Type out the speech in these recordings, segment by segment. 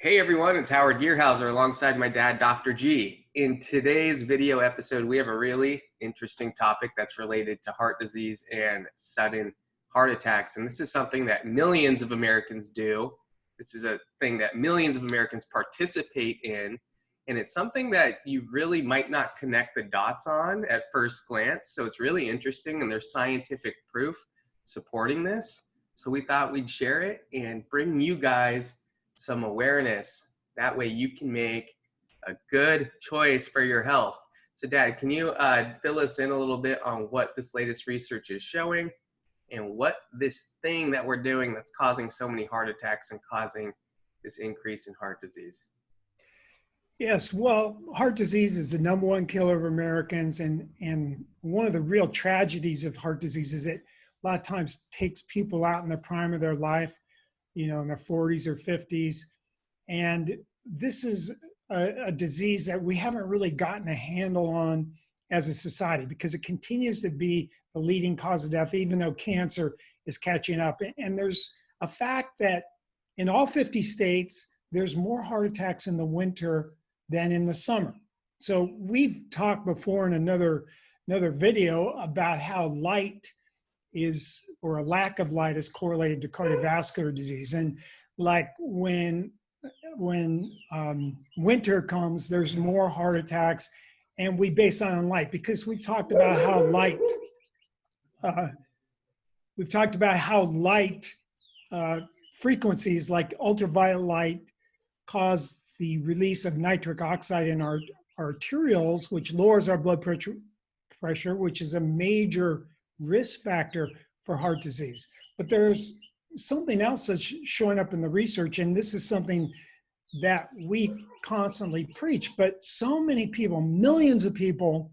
Hey everyone, it's Howard Gearhauser alongside my dad, Dr. G. In today's video episode, we have a really interesting topic that's related to heart disease and sudden heart attacks. And this is something that millions of Americans do. This is a thing that millions of Americans participate in. And it's something that you really might not connect the dots on at first glance. So it's really interesting, and there's scientific proof supporting this. So we thought we'd share it and bring you guys some awareness. That way you can make a good choice for your health. So Dad, can you fill us in a little bit on what this latest research is showing and what this thing that we're doing that's causing so many heart attacks and causing this increase in heart disease? Yes, well, heart disease is the #1 killer of Americans, and one of the real tragedies of heart disease is it a lot of times takes people out in the prime of their life, in their 40s or 50s. And this is a disease that we haven't really gotten a handle on as a society because it continues to be the leading cause of death, even though cancer is catching up. And there's a fact that in all 50 states, there's more heart attacks in the winter than in the summer. So we've talked before in another video about how light is, or a lack of light, is correlated to cardiovascular disease. And like when winter comes, there's more heart attacks, and we base that on light because we've talked about how light frequencies like ultraviolet light cause the release of nitric oxide in our arterioles, which lowers our blood pressure, which is a major risk factor for heart disease. But there's something else that's showing up in the research, and this is something that we constantly preach, but so many people, millions of people,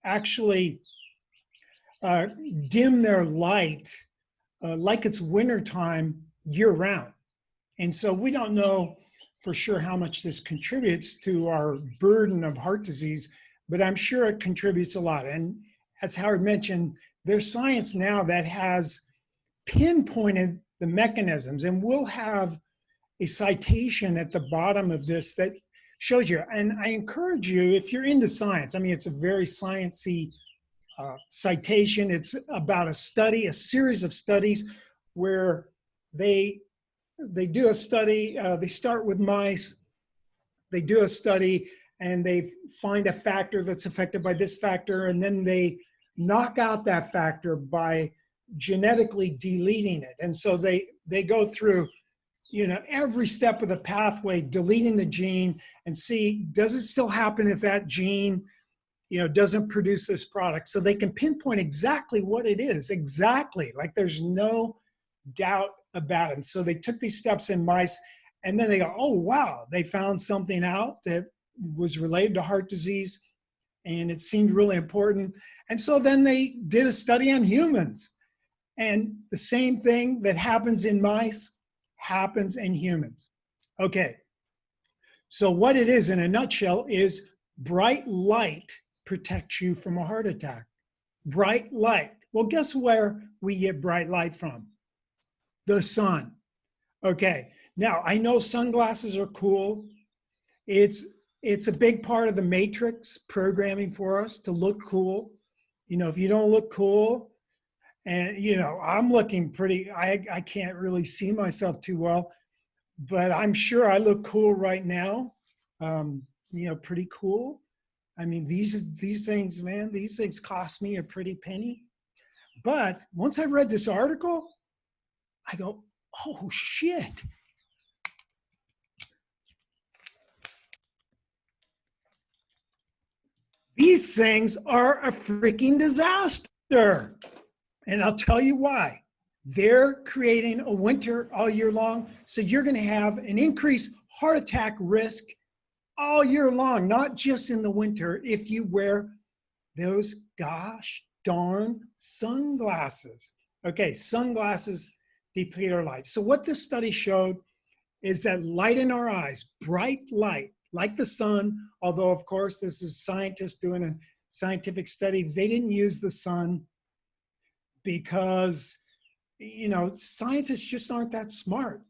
actually dim their light like it's wintertime year-round. And so we don't know for sure how much this contributes to our burden of heart disease, but I'm sure it contributes a lot. And as Howard mentioned, there's science now that has pinpointed the mechanisms, and we'll have a citation at the bottom of this that shows you. And I encourage you, if you're into science, I mean, it's a very sciencey citation. It's about a study, a series of studies where they do a study, they start with mice, they do a study, and they find a factor that's affected by this factor, and then they knock out that factor by genetically deleting it. And so they go through, every step of the pathway, deleting the gene, and see, does it still happen if that gene, doesn't produce this product? So they can pinpoint exactly what it is, exactly, like there's no doubt about it. And so they took these steps in mice, and then they go, oh, wow, they found something out that was related to heart disease, and it seemed really important. And so then they did a study on humans, and the same thing that happens in mice happens in humans. Okay, so what it is in a nutshell is bright light protects you from a heart attack. Bright light. Well, guess where we get bright light from? The sun. Okay, now I know sunglasses are cool. It's a big part of the matrix programming for us to look cool. If you don't look cool, and I'm looking pretty, I can't really see myself too well, but I'm sure I look cool right now. Pretty cool. I mean, these things, man, these things cost me a pretty penny. But once I read this article, I go, oh shit. These things are a freaking disaster. And I'll tell you why. They're creating a winter all year long. So you're going to have an increased heart attack risk all year long, not just in the winter, if you wear those gosh darn sunglasses. Okay, sunglasses deplete our light. So what this study showed is that light in our eyes, bright light, like the sun, although of course this is scientists doing a scientific study, they didn't use the sun because, scientists just aren't that smart.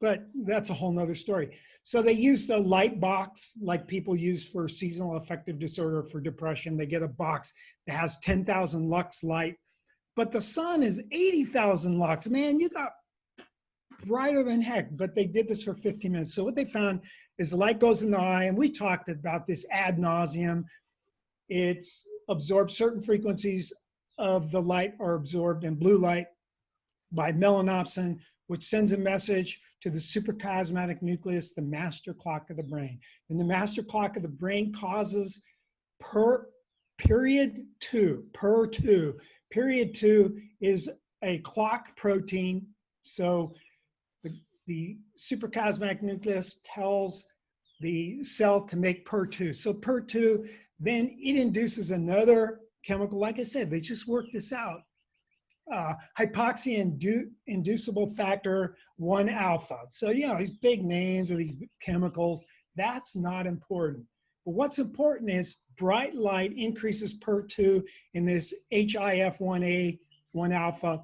but that's a whole nother story. So they use the light box like people use for seasonal affective disorder, for depression. They get a box that has 10,000 lux light, but the sun is 80,000 lux. Man, you got brighter than heck, but they did this for 15 minutes. So what they found is the light goes in the eye, and we talked about this ad nauseum. It's absorbed, certain frequencies of the light are absorbed in blue light by melanopsin, which sends a message to the suprachiasmatic nucleus, the master clock of the brain. And the master clock of the brain causes period two. Period two is a clock protein. So the suprachiasmatic nucleus tells the cell to make PER2. So PER2, then it induces chemical. Like I said, they just worked this out. Hypoxia-inducible factor 1 alpha. So, these big names of these chemicals, that's not important. But what's important is bright light increases PER2 in this HIF1A, 1 alpha,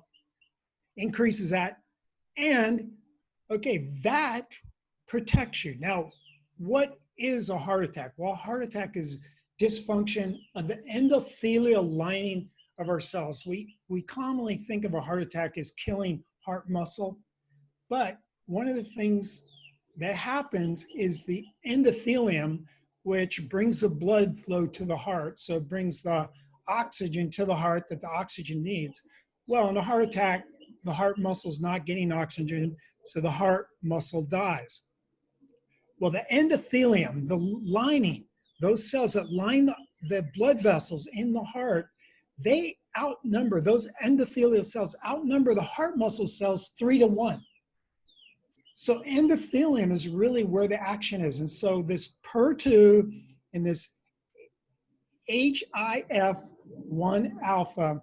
increases that. And, okay, that protects you. Now, what is a heart attack? Well, a heart attack is dysfunction of the endothelial lining of our cells. We commonly think of a heart attack as killing heart muscle, but one of the things that happens is the endothelium, which brings the blood flow to the heart, so it brings the oxygen to the heart that the oxygen needs. Well, in a heart attack, the heart muscle is not getting oxygen, so the heart muscle dies. Well, the endothelium, the lining, those cells that line the blood vessels in the heart, they outnumber, those endothelial cells outnumber the heart muscle cells 3-to-1. So endothelium is really where the action is. And so this PER2 and this HIF1 alpha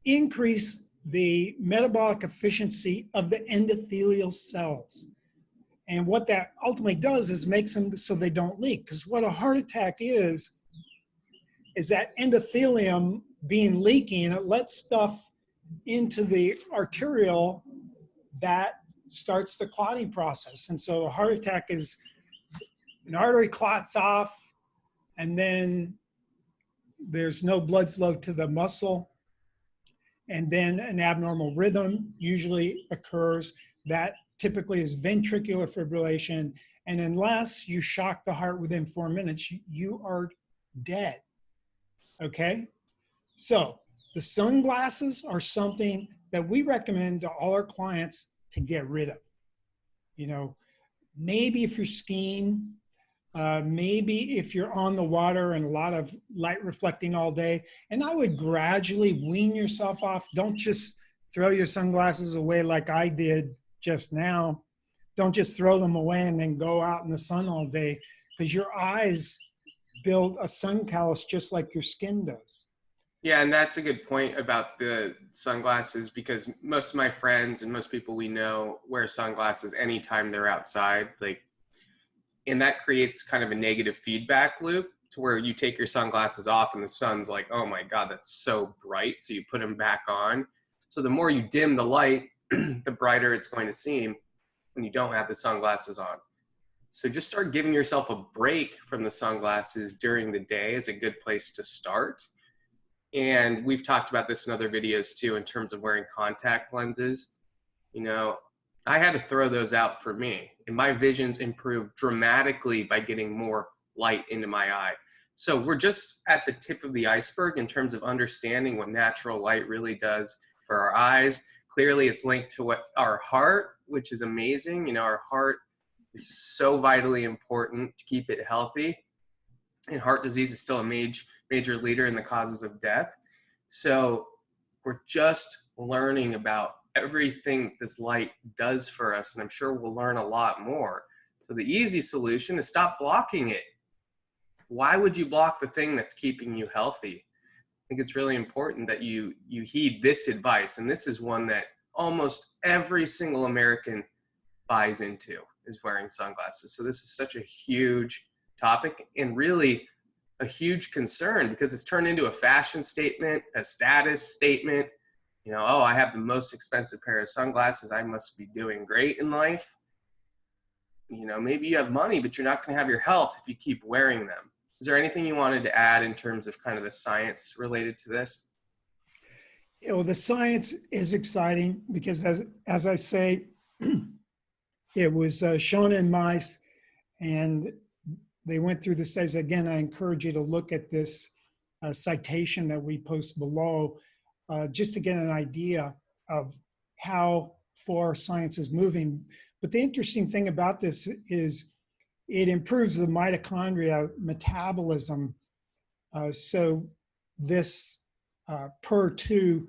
increase the metabolic efficiency of the endothelial cells. And what that ultimately does is makes them so they don't leak. Because what a heart attack is that endothelium being leaky, and it lets stuff into the arteriole that starts the clotting process. And so a heart attack is an artery clots off, and then there's no blood flow to the muscle, and then an abnormal rhythm usually occurs. That typically is ventricular fibrillation, and unless you shock the heart within 4 minutes, you are dead. Okay? So the sunglasses are something that we recommend to all our clients to get rid of. Maybe if you're skiing, maybe if you're on the water and a lot of light reflecting all day, and I would gradually wean yourself off. Don't just throw your sunglasses away like I did just now. Don't just throw them away and then go out in the sun all day, because your eyes build a sun callus just like your skin does. Yeah, and that's a good point about the sunglasses, because most of my friends and most people we know wear sunglasses anytime they're outside. And that creates kind of a negative feedback loop to where you take your sunglasses off and the sun's like, oh my God, that's so bright. So you put them back on. So the more you dim the light, the brighter it's going to seem when you don't have the sunglasses on. So just start giving yourself a break from the sunglasses during the day is a good place to start. And we've talked about this in other videos too, in terms of wearing contact lenses. I had to throw those out for me, and my vision's improved dramatically by getting more light into my eye. So we're just at the tip of the iceberg in terms of understanding what natural light really does for our eyes. Clearly it's linked to what our heart, which is amazing. Our heart is so vitally important to keep it healthy. And heart disease is still a major leader in the causes of death. So we're just learning about everything this light does for us, and I'm sure we'll learn a lot more. So the easy solution is stop blocking it. Why would you block the thing that's keeping you healthy? I think it's really important that you heed this advice, and this is one that almost every single American buys into, is wearing sunglasses. So this is such a huge topic and really a huge concern, because it's turned into a fashion statement, a status statement. Oh, I have the most expensive pair of sunglasses, I must be doing great in life. maybe you have money, but you're not going to have your health if you keep wearing them. Is there anything you wanted to add in terms of kind of the science related to this? The science is exciting because, as I say, it was shown in mice, and they went through the studies. Again, I encourage you to look at this citation that we post below, just to get an idea of how far science is moving. But the interesting thing about this is it improves the mitochondria metabolism. So this PER2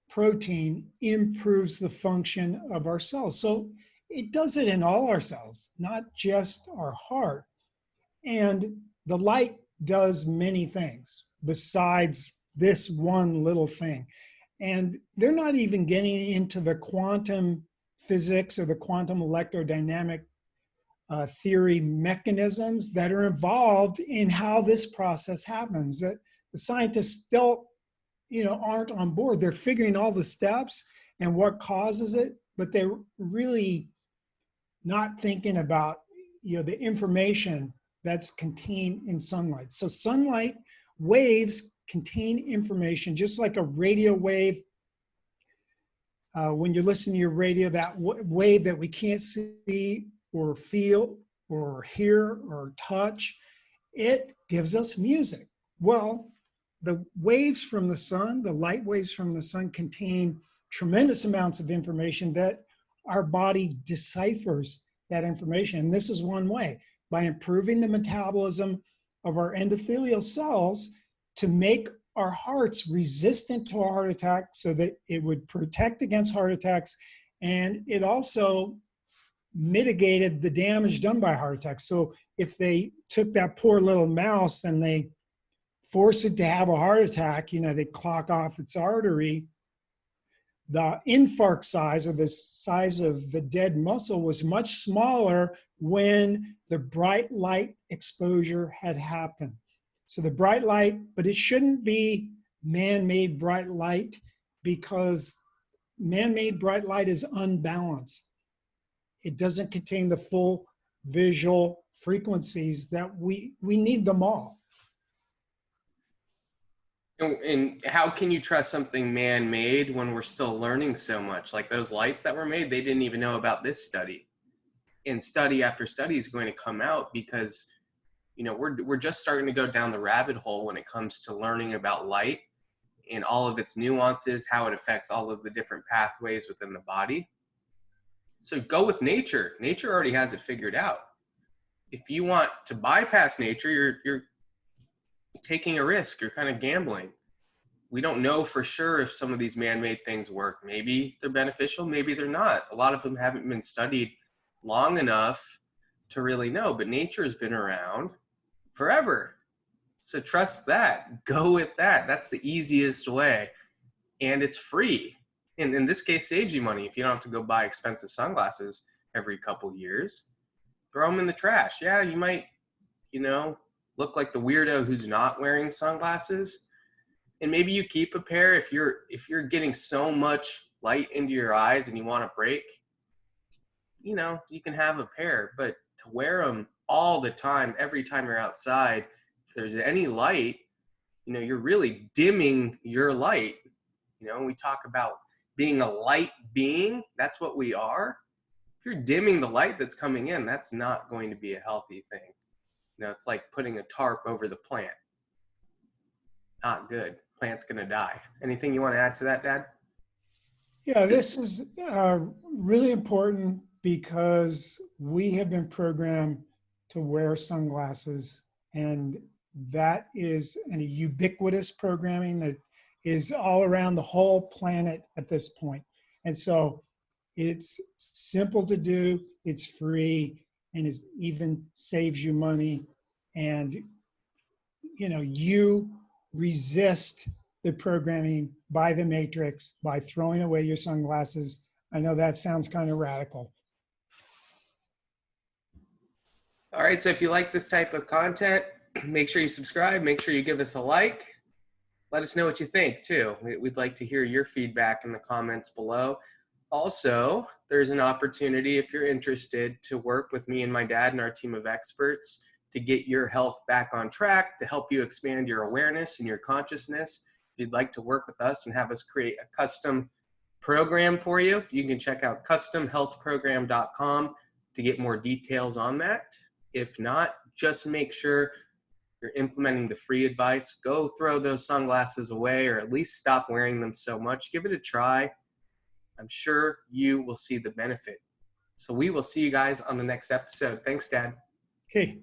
protein improves the function of our cells. So it does it in all our cells, not just our heart. And the light does many things besides this one little thing. And they're not even getting into the quantum physics or the quantum electrodynamic theory mechanisms that are involved in how this process happens. That the scientists still, aren't on board. They're figuring all the steps and what causes it, but they're really not thinking about, the information that's contained in sunlight. So sunlight waves contain information, just like a radio wave. When you're listening to your radio, that wave that we can't see or feel or hear or touch, it gives us music. Well, the waves from the sun, the light waves from the sun, contain tremendous amounts of information that our body deciphers that information. And this is one way, by improving the metabolism of our endothelial cells to make our hearts resistant to a heart attack so that it would protect against heart attacks. And it also mitigated the damage done by heart attacks. So if they took that poor little mouse and they force it to have a heart attack, they clock off its artery, the infarct size, or the size of the dead muscle, was much smaller when the bright light exposure had happened. So the bright light, but it shouldn't be man-made bright light, because man-made bright light is unbalanced. It doesn't contain the full visual frequencies that we need them all. And how can you trust something man-made when we're still learning so much? Like those lights that were made, they didn't even know about this study. And study after study is going to come out because, we're just starting to go down the rabbit hole when it comes to learning about light and all of its nuances, how it affects all of the different pathways within the body. So go with nature. Nature already has it figured out. If you want to bypass nature, you're taking a risk. You're kind of gambling. We don't know for sure if some of these man-made things work. Maybe they're beneficial, maybe they're not. A lot of them haven't been studied long enough to really know, but nature has been around forever. So trust that. Go with that. That's the easiest way. And it's free. And in this case, saves you money if you don't have to go buy expensive sunglasses every couple years. Throw them in the trash. Yeah, you might, look like the weirdo who's not wearing sunglasses. And maybe you keep a pair if you're getting so much light into your eyes and you want a break. You can have a pair, but to wear them all the time, every time you're outside, if there's any light, you're really dimming your light. We talk about being a light being. That's what we are. If you're dimming the light that's coming in, that's not going to be a healthy thing. It's like putting a tarp over the plant. Not good. Plant's going to die. Anything you want to add to that, Dad? Yeah, this is really important because we have been programmed to wear sunglasses, and that is a ubiquitous programming that is all around the whole planet at this point. And so it's simple to do, it's free, and it even saves you money. And, you resist the programming by the matrix by throwing away your sunglasses. I know that sounds kind of radical. All right, so if you like this type of content, make sure you subscribe, make sure you give us a like. Let us know what you think too. We'd like to hear your feedback in the comments below. Also, there's an opportunity if you're interested to work with me and my dad and our team of experts to get your health back on track, to help you expand your awareness and your consciousness. If you'd like to work with us and have us create a custom program for you, you can check out customhealthprogram.com to get more details on that. If not, just make sure you're implementing the free advice. Go throw those sunglasses away, or at least stop wearing them so much. Give it a try. I'm sure you will see the benefit. So we will see you guys on the next episode. Thanks, Dad. Okay.